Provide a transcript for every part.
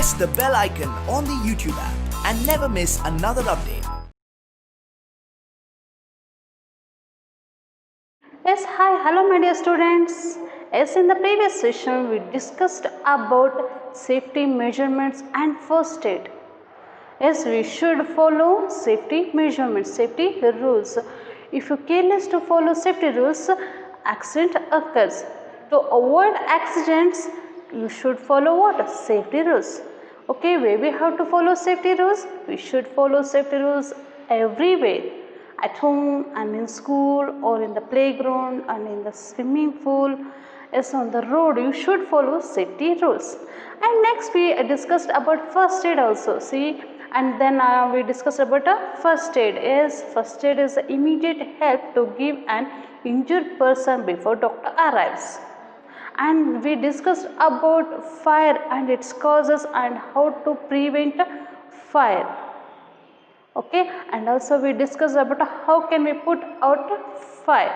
press the bell icon on the YouTube app and never miss another update. Yes, hi, hello my dear students. As in the previous session we discussed about safety measurements and first aid. Yes, we should follow safety measurements, safety rules. If you careless to follow safety rules, accident occurs. To avoid accidents, you should follow what? Safety rules. Okay, where we have to follow safety rules? We should follow safety rules everywhere. At home and in school or in the playground and in the swimming pool. Yes, on the road you should follow safety rules. And next we discussed about first aid also. See, and then we discussed about first aid. Yes, first aid is immediate help to give an injured person before doctor arrives. And we discussed about fire and its causes and how to prevent fire. Okay, and also we discussed about how can we put out fire.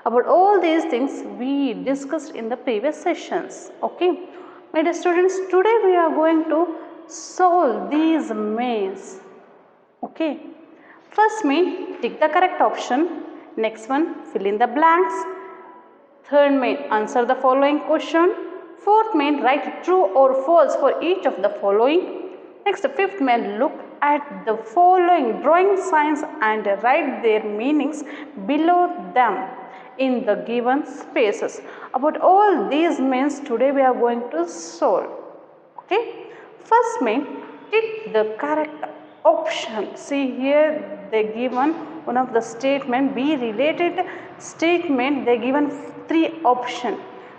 About all these things we discussed in the previous sessions. Okay, my dear students, today we are going to solve these maze. Okay, first main, tick the correct option. Next one, fill in the blanks. Third main, answer the following question. Fourth main, write true or false for each of the following. Next, fifth main, look at the following drawing signs and write their meanings below them in the given spaces. About all these mains today we are going to solve. Okay, first main, tick the correct option. See here they given one of the statement, be related statement, they given three option.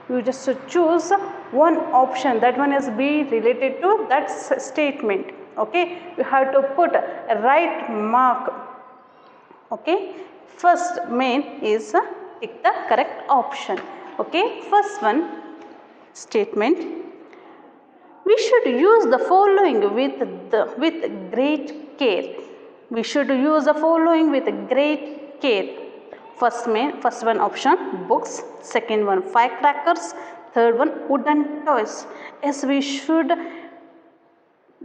You just choose one option, that one is be related to that statement. Okay, you have to put a right mark. Okay, first main is tick the correct option. Okay, first one statement, we should use the following with great care. We should use the following with great care. First one option, books. Second one, firecrackers. Third one, wooden toys. Yes, we should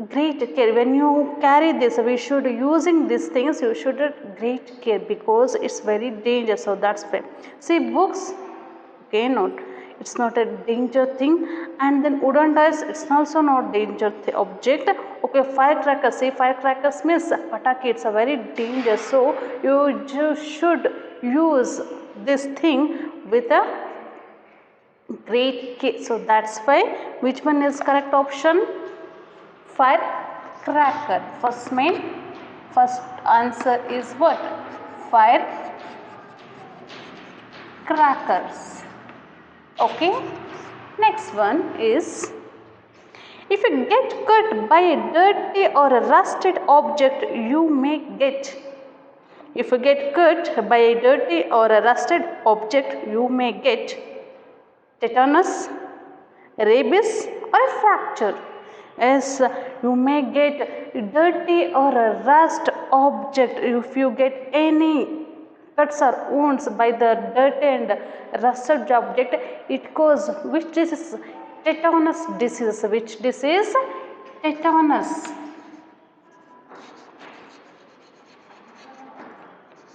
great care. When you carry this, we should using these things, you should great care because it's very dangerous. So that's why. See, books, okay, it's not a danger thing. And then wooden toys, it's also not danger object. Okay, firecrackers, see, firecrackers means pataki, it's a very dangerous. So you just should use this thing with a great care. So that's why, which one is correct option? Firecracker. First main, first answer is what? Firecrackers. Okay, next one is, if you get cut by a dirty or a rusted object, you may get. If you get cut by a dirty or a rusted object, you may get tetanus, rabies, or a fracture. Yes, you may get dirty or a rust object. If you get any cuts or wounds by the dirty and rusted object, it causes which disease? Tetanus disease. Which disease? Tetanus.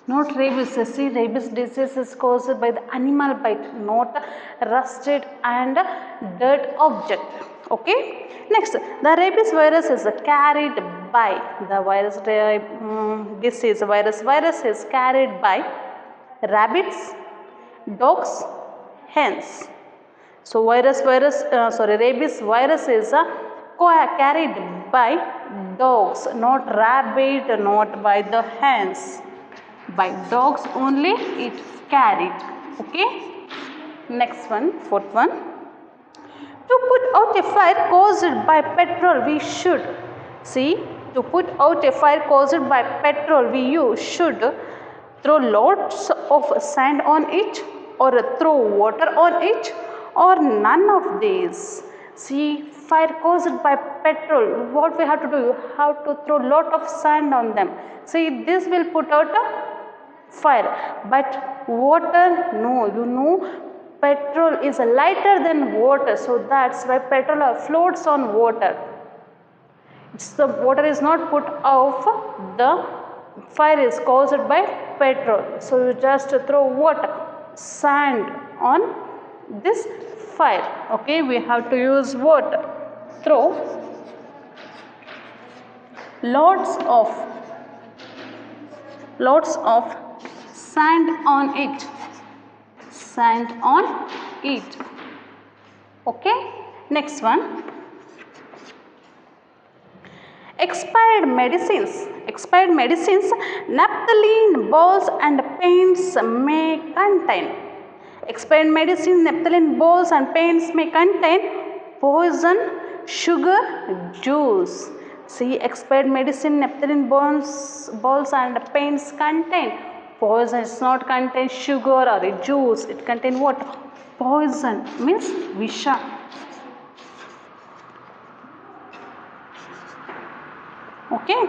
Not rabies. See, rabies disease is caused by the animal bite, not rusted and dirt object. Okay. Next, the rabies virus is carried by the virus disease. Virus is carried by rabbits, dogs, hens. So rabies virus is carried by dogs, not rabbit, not by the hens. By dogs only it carried. Okay. Next one, fourth one. To put out a fire caused by petrol, we should. See, to put out a fire caused by petrol, we should throw lots of sand on it, or throw water on it, or none of these. See, fire caused by petrol, what we have to do? You have to throw lot of sand on them. See, this will put out a fire, but water, no, you know, petrol is lighter than water, so that's why petrol floats on water. the water is not put off, the fire is caused by petrol. So you just throw what? Sand on this fire. Okay, we have to use what? Throw lots of sand on it. Sand on it. Okay, next one. Expired medicines, naphthalene balls and paints may contain. Expired medicine, naphthalene balls and paints may contain poison, sugar, juice. See, expired medicine, naphthalene balls and paints contain poison. It's not contain sugar or a juice. It contain what? Poison, means visha. Okay,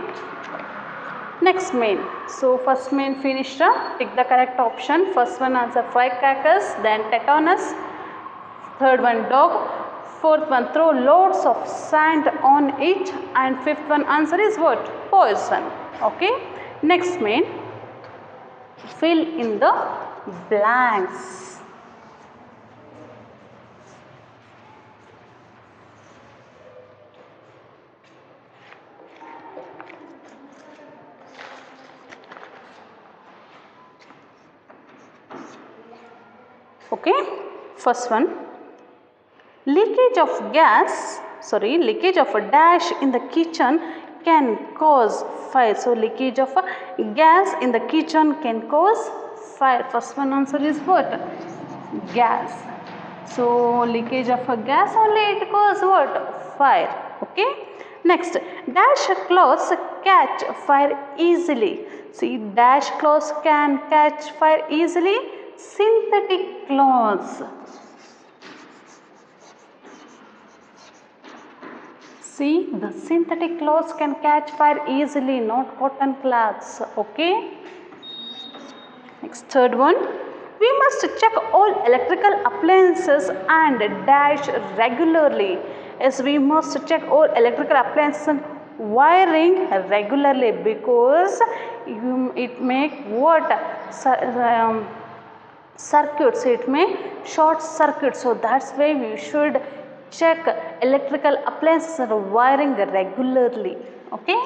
next main. So first main finished. Pick the correct option. First one answer firecrackers, then tetanus. Third one dog. Fourth one throw loads of sand on it, and fifth one answer is what? Poison. Okay, next main. Fill in the blanks. Okay, first one, leakage of a dash in the kitchen can cause fire. So leakage of a gas in the kitchen can cause fire. First one answer is what? Gas. So leakage of a gas only it causes what? Fire. Okay, next, dash cloths catch fire easily. See, dash cloths can catch fire easily. Synthetic cloths. See, the synthetic cloths can catch fire easily, not cotton cloths. Okay. Next, third one. We must check all electrical appliances and dash regularly. Yes, we must check all electrical appliances and wiring regularly, because it make what? Circuits, it may short circuit. So that's why we should check electrical appliances and wiring regularly. Okay,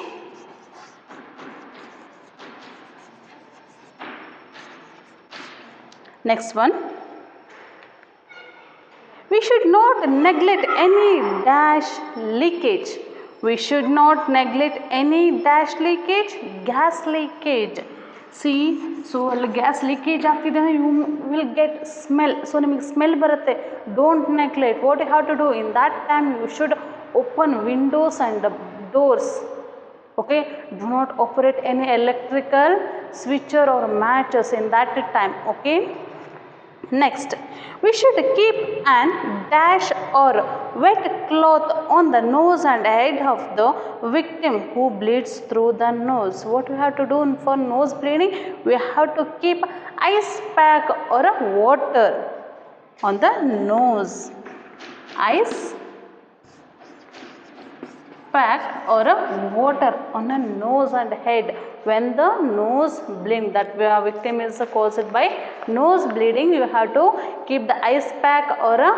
next one, we should not neglect any dash leakage. We should not neglect any dash leakage, gas leakage. See, so gas leakage ಆಗ್ತಿದೆ, you will get smell. So ನಿಮಗೆ smell ಬರುತ್ತೆ. Don't neglect. What you have to do in that time, you should open windows and doors. Okay, do not operate any electrical switcher or matches in that time. Okay, next, we should keep an dash or wet cloth on the nose and head of the victim who bleeds through the nose. What we have to do for nose bleeding? We have to keep ice pack or a water on the nose. Ice pack or a water on the nose and head when the nose bleeding, that victim is caused by nose bleeding. You have to keep the ice pack or a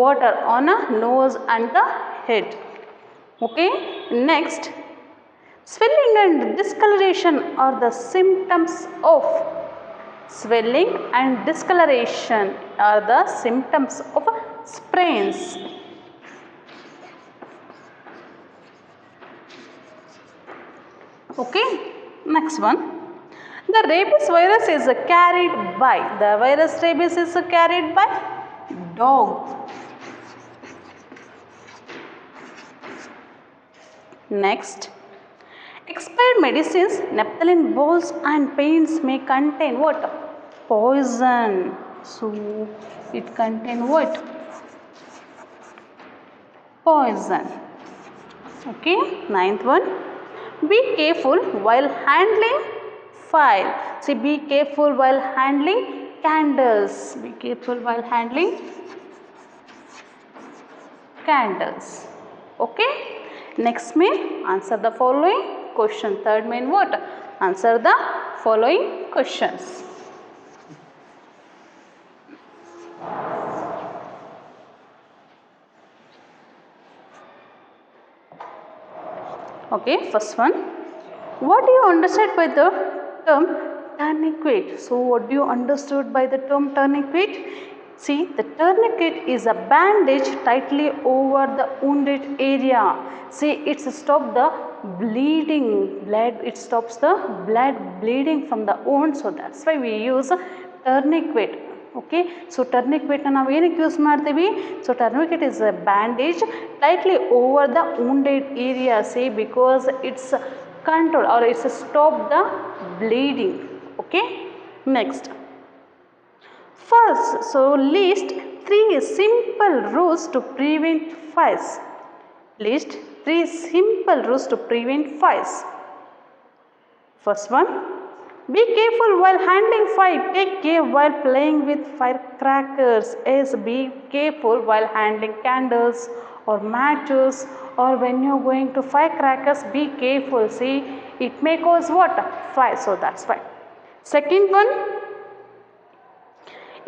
water on a nose and the head. Okay, next, swelling and discoloration are the symptoms of swelling and discoloration are the symptoms of sprains. Okay, next one, the rabies virus is carried by, the virus rabies is carried by dog. Next, expired medicines, naphthalene balls and paints may contain what? Poison. So it contain what? Poison. Okay, ninth one, be careful while handling fire. See, be careful while handling candles. Be careful while handling candles. Okay, Next main, answer the following question. Third main what? Answer the following questions. Okay, first one. What do you understand by the term tourniquet? So, what do you understood by the term tourniquet? See, the tourniquet is a bandage tightly over the wounded area. See, it stops the bleeding. It stops the blood bleeding from the wound. So, that's why we use tourniquet. Okay, so tourniquet ನಾವು ಏನಕ್ಕೆ use ಮಾಡ್ತೀವಿ? So tourniquet is a bandage tightly over the wounded area, say, because it's control or it's stop the bleeding. Okay, next, first, so list 3 simple rules to prevent fires. List 3 simple rules to prevent fires. First one, be careful while handling fire. Take care while playing with firecrackers. Yes, be careful while handling candles or matches, or when you're going to firecrackers, be careful. See, it may cause what? Fire. So that's why. Second one,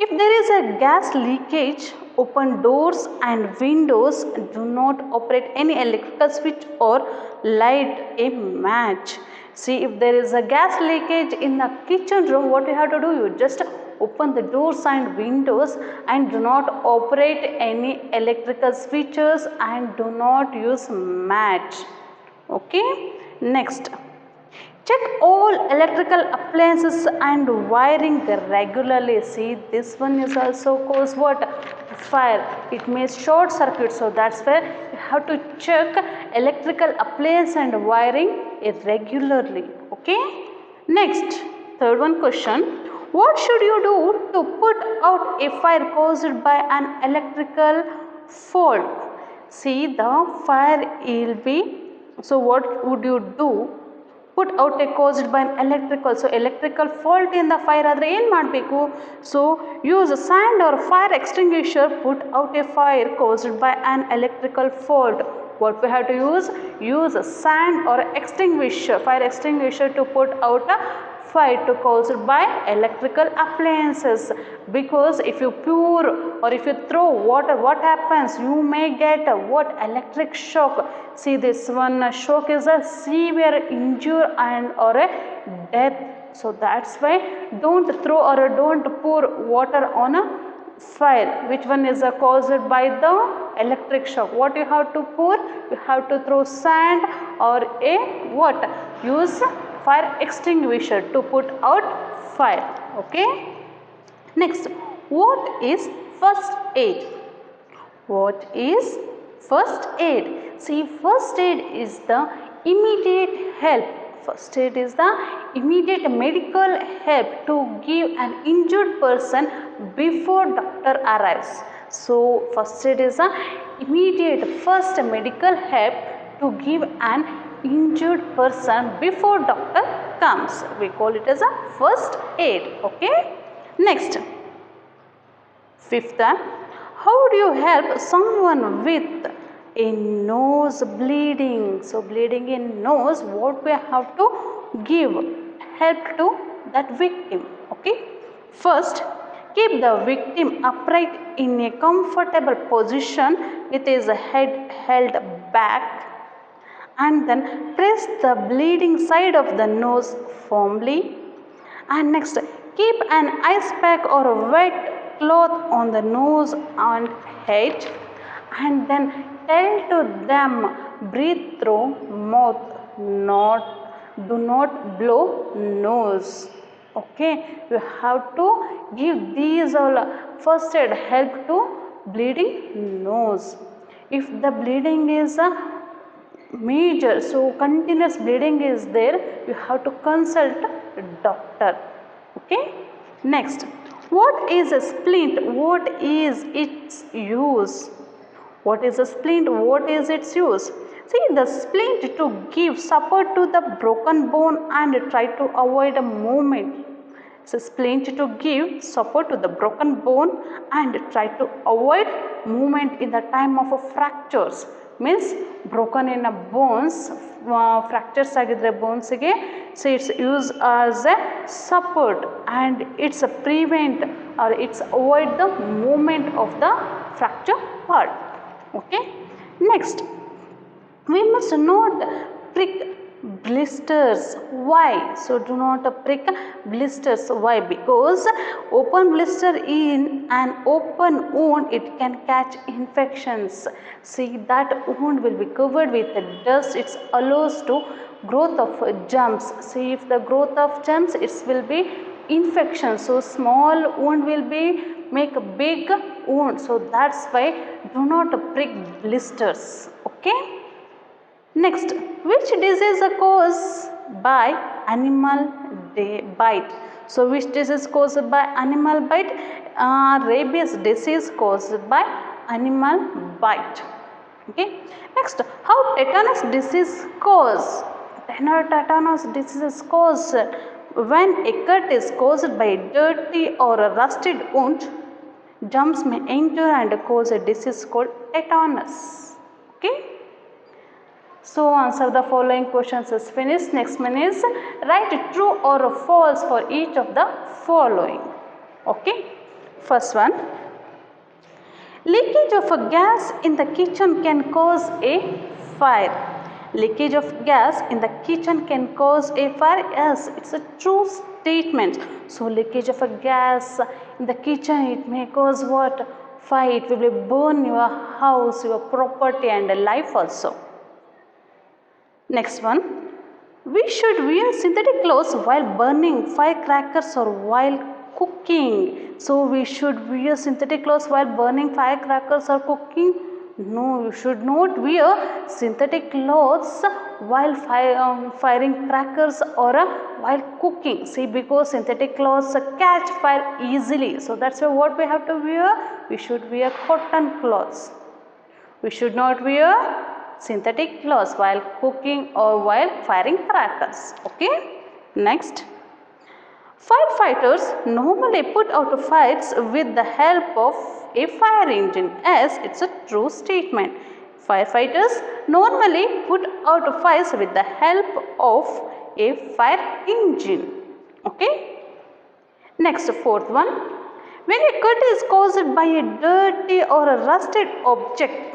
if there is a gas leakage, open doors and windows. Do not operate any electrical switch or light a match. See, if there is a gas leakage in the kitchen room, what you have to do? You just open the doors and windows and do not operate any electrical switches and do not use match. Okay, next, check all electrical appliances and wiring regularly. See, this one is also cause what? Fire. It may short circuit. So that's where you have to check electrical appliance and wiring regularly. Okay. Next, third one question. What should you do to put out a fire caused by an electrical fault? See, the fire will be. So what would you do? Put out a caused by an electrical. So electrical fault in the fire adre ಏನು ಮಾಡಬೇಕು? So use a sand or fire extinguisher. Put out a fire caused by an electrical fault. What we have to use? Use a sand or extinguisher, fire extinguisher, to put out a fire to caused by electrical appliances. Because if you pour or if you throw water, what happens? You may get a what? Electric shock. See, this one shock is a severe injury and or a death. So that's why don't throw or don't pour water on a fire. Which one is caused by the electric shock? What you have to pour? You have to throw sand or a what? Use fire extinguisher to put out fire. Okay. Next, what is first aid? What is first aid? See, first aid is the immediate help. First aid is the immediate medical help to give an injured person before doctor arrives. So first aid is the immediate first medical help to give an injured person before doctor comes. We call it as a first aid. Okay. Next, fifth, how do you help someone with a nose bleeding? So bleeding in nose, what we have to give help to that victim? Okay. First, keep the victim upright in a comfortable position with his head held back, and then press the bleeding side of the nose firmly. And next, keep an ice pack or a wet cloth on the nose and head, and then tell to them, breathe through mouth, do not blow nose. Okay, you have to give these all first aid help to bleeding nose. If the bleeding is major, so continuous bleeding is there, you have to consult doctor. Okay. Next, what is a splint? What is its use? What is a splint? What is its use? See, the splint to give support to the broken bone and try to avoid a movement. It's a splint to give support to the broken bone and try to avoid movement in the time of fractures. means broken in a bones, fractures ಆಗಿದ್ರೆ ಬೋನ್ಸ್ಗೆ, so it's used as a support and it's a prevent or it's avoid the movement of the fracture part. Okay, next we must not prick blisters. Why? So do not prick blisters. Why? Because open blister in an open wound, it can catch infections. See, that wound will be covered with dust. It allows to growth of germs. See, if the growth of germs, it will be infection. So small wound will be make a big wound. So that's why do not prick blisters. Okay. Next, which disease is caused by animal bite? So which disease caused by animal bite? Rabies disease caused by animal bite. Okay. Next, how tetanus disease caused? Tetanus disease is caused when a cut is caused by a dirty or a rusted wound. Germs may enter and cause a disease called tetanus. Okay. So answer the following questions is finished. Next one is write true or false for each of the following. Okay. First one, leakage of a gas in the kitchen can cause a fire. Leakage of gas in the kitchen can cause a fire. Yes, it's a true statement. So leakage of a gas in the kitchen, it may cause what? Fire. It will burn your house, your property and life also. Next one, we should wear synthetic clothes while burning firecrackers or while cooking. So we should wear synthetic clothes while burning firecrackers or cooking? No, you should not wear synthetic clothes while firing crackers or while cooking. See, because synthetic clothes catch fire easily. So that's why what we have to wear? We should wear cotton clothes. We should not wear synthetic clothes while cooking or while firing crackers. Okay. Next, firefighters normally put out fires with the help of a fire engine. Yes, it's a true statement. Firefighters normally put out fires with the help of a fire engine. Okay. Next, fourth one, when a cut is caused by a dirty or a rusted object.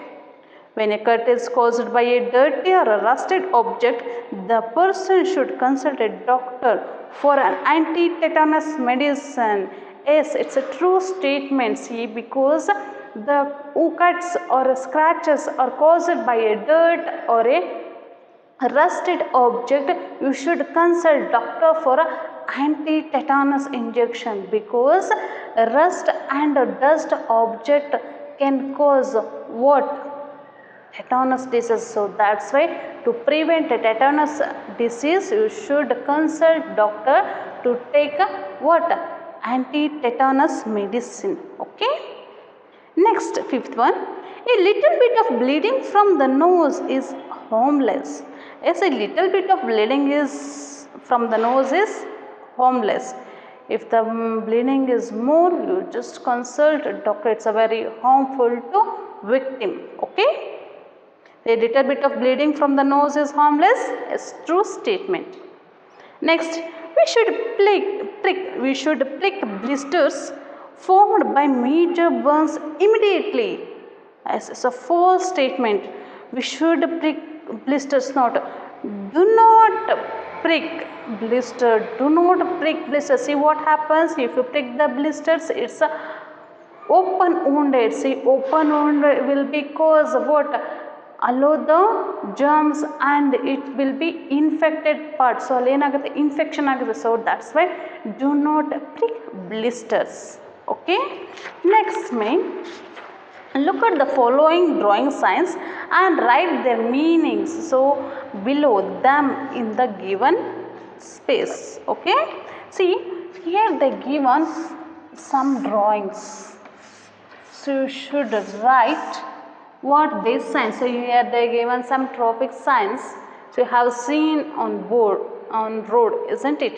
When a cut is caused by a dirty or a rusted object, the person should consult a doctor for an anti-tetanus medicine. Yes, it's a true statement. See, because the cuts or scratches are caused by a dirt or a rusted object, you should consult doctor for anti-tetanus injection, because rust and dust object can cause what? Tetanus disease. So that's why to prevent a tetanus disease, you should consult doctor to take what? Anti-tetanus medicine. Okay. Next, fifth one, a little bit of bleeding from the nose is harmless. Yes, a little bit of bleeding is from the nose is harmless. If the bleeding is more, you just consult a doctor. It's a very harmful to victim. Okay. A little bit of bleeding from the nose is harmless. It's true statement. Next, we should prick blisters formed by major burns immediately. As it's a false statement. We should prick blisters not. Do not prick blister. Do not prick blister. See what happens if you prick the blisters? It's a open wounded. See, open wound will be cause what? Allow the germs and it will be infected part. So ಏನಾಗುತ್ತೆ? Infection ಆಗುತ್ತೆ. So that's why do not prick blisters. Okay. Next, look at the following drawing signs and write their meanings. So below them in the given space. Okay. See, here they given some drawings. So you should write what these signs. So here they given some traffic signs. So you have seen on board, on road, isn't it?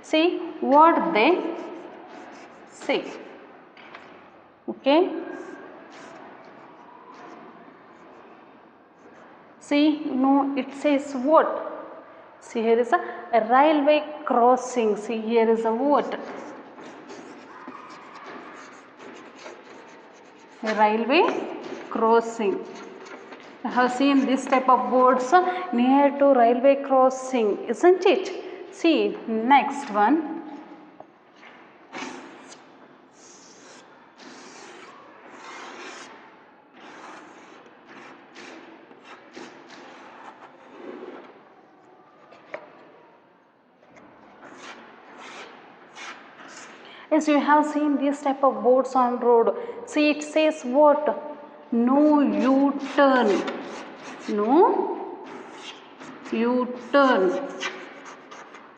See what they say. Okay. See, no, it says what? See, here is a railway crossing. See, here is a what? A railway crossing. I have seen this type of boards near to railway crossing, isn't it? See, next one. Yes, you have seen this type of boards on road. See, it says what? No U-turn. No U-turn.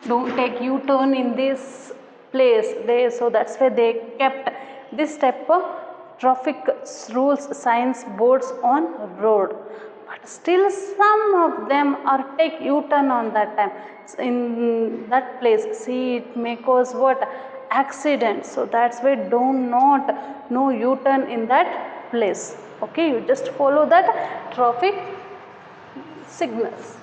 Don't take U-turn in this place. So that's why they kept this type of traffic rules signs boards on road. But still some of them are take U-turn on that time. In that place, see, it may cause what? Accident. So that's why do not no U-turn in that place. Okay, you just follow that traffic signals.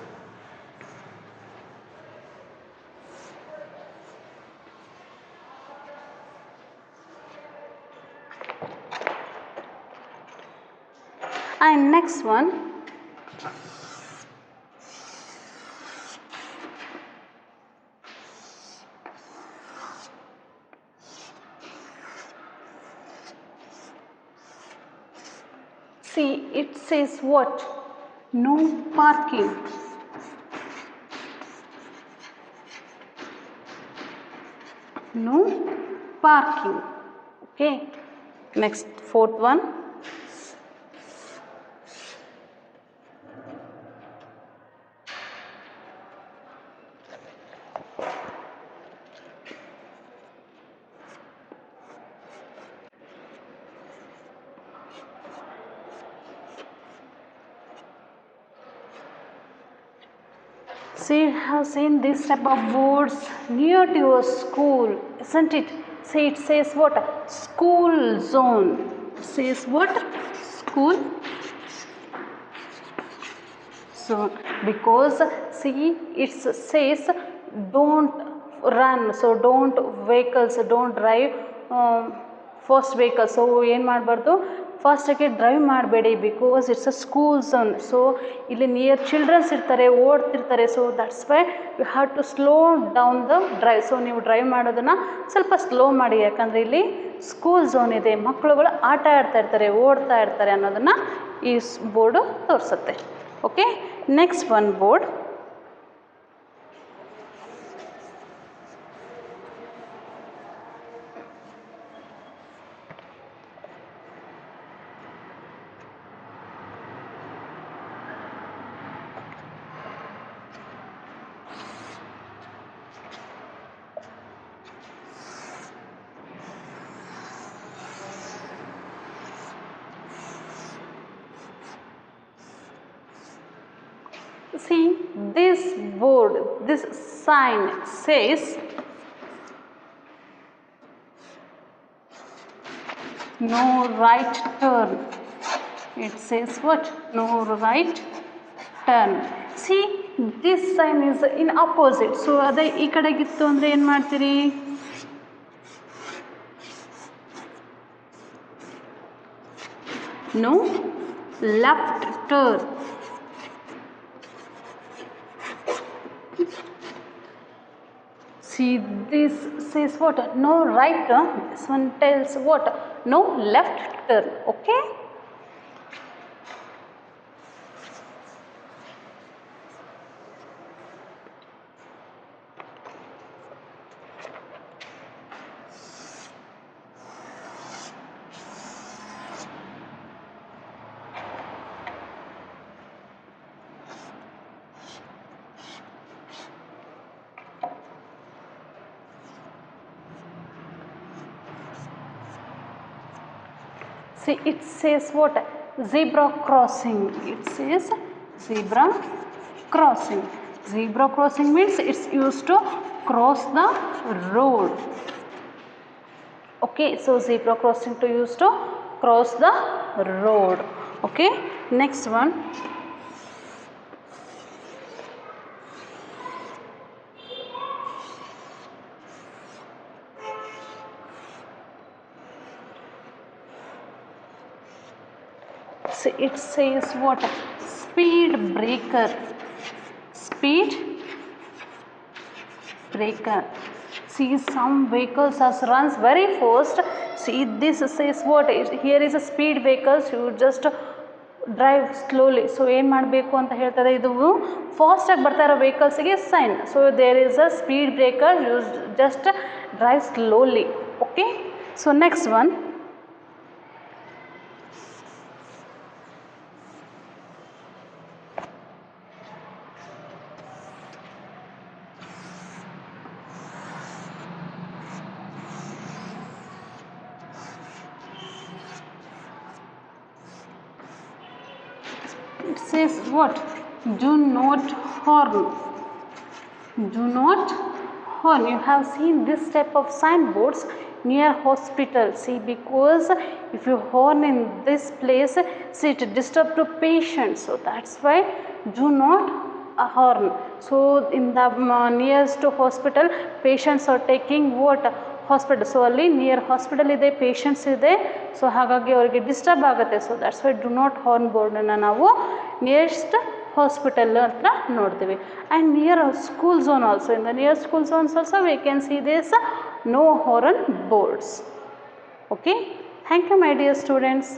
And next one, see, it says what? No parking. No parking. Okay, next, fourth one. See, you have seen this type of boards near to your school, isn't it? See, it says what? School zone. It says what? School zone. Because see, it says don't run. So don't vehicles, don't drive first vehicle. So ಏನು ಮಾಡಬಾರ್ದು, ಫಾಸ್ಟಾಗಿ drive ಮಾಡಬೇಡಿ, because it's a school zone. So ಇಲ್ಲಿ near childrens ಇರ್ತಾರೆ, ಓಡ್ತಿರ್ತಾರೆ. So that's why you have to slow down the drive. So ನೀವು drive ಮಾಡೋದನ್ನು ಸ್ವಲ್ಪ ಸ್ಲೋ ಮಾಡಿ, ಯಾಕಂದರೆ ಇಲ್ಲಿ ಸ್ಕೂಲ್ ಝೋನ್ ಇದೆ, ಮಕ್ಕಳುಗಳು ಆಟ ಆಡ್ತಾ ಇರ್ತಾರೆ, ಓಡ್ತಾ ಇರ್ತಾರೆ ಅನ್ನೋದನ್ನು ಈ ಬೋರ್ಡು ತೋರಿಸುತ್ತೆ. Okay, next one board. See, this board, this sign says no right turn. It says what? No right turn. See, this sign is in opposite. So ಅದೇ ಈ ಕಡೆಗಿತ್ತು ಅಂದರೆ ಏನು ಮಾಡ್ತೀರಿ? No left turn. See, this says what? No right turn. This one tells what? No left turn. Okay. See, it says what? Zebra crossing. It says zebra crossing. Zebra crossing means it's used to cross the road. Okay, so zebra crossing to use to cross the road. Okay, next one. it says what? Speed breaker. Speed breaker. See, some vehicles as runs very fast. See, this says what? Here is a speed breaker. So you just drive slowly. So ಏನು ಮಾಡಬೇಕು ಅಂತ ಹೇಳ್ತಾರೆ, ಇದು ಫಾಸ್ಟಾಗಿ ಬರ್ತಾ ಇರೋ ವೆಹಿಕಲ್ಸಿಗೆ sign. So there is a speed breaker, use just drive slowly. Okay, so next one, it says what? Do not horn. Do not horn. You have seen this type of signboards near hospital. See, because if you horn in this place, see, it disturb to patients. So that's why do not horn. So in the nearest to hospital, patients are taking what? Hospital. So ಅಲ್ಲಿ near hospital ಇದೆ, patients ಇದೆ, so ಹಾಗಾಗಿ ಅವರಿಗೆ disturb ಆಗುತ್ತೆ. So that's why do not horn ಬೋರ್ಡನ್ನು ನಾವು nearest hospital ಹತ್ರ ನೋಡ್ತೀವಿ. And near school zone also, in the near school zones also we can see this no horn boards. Okay, thank you my dear students.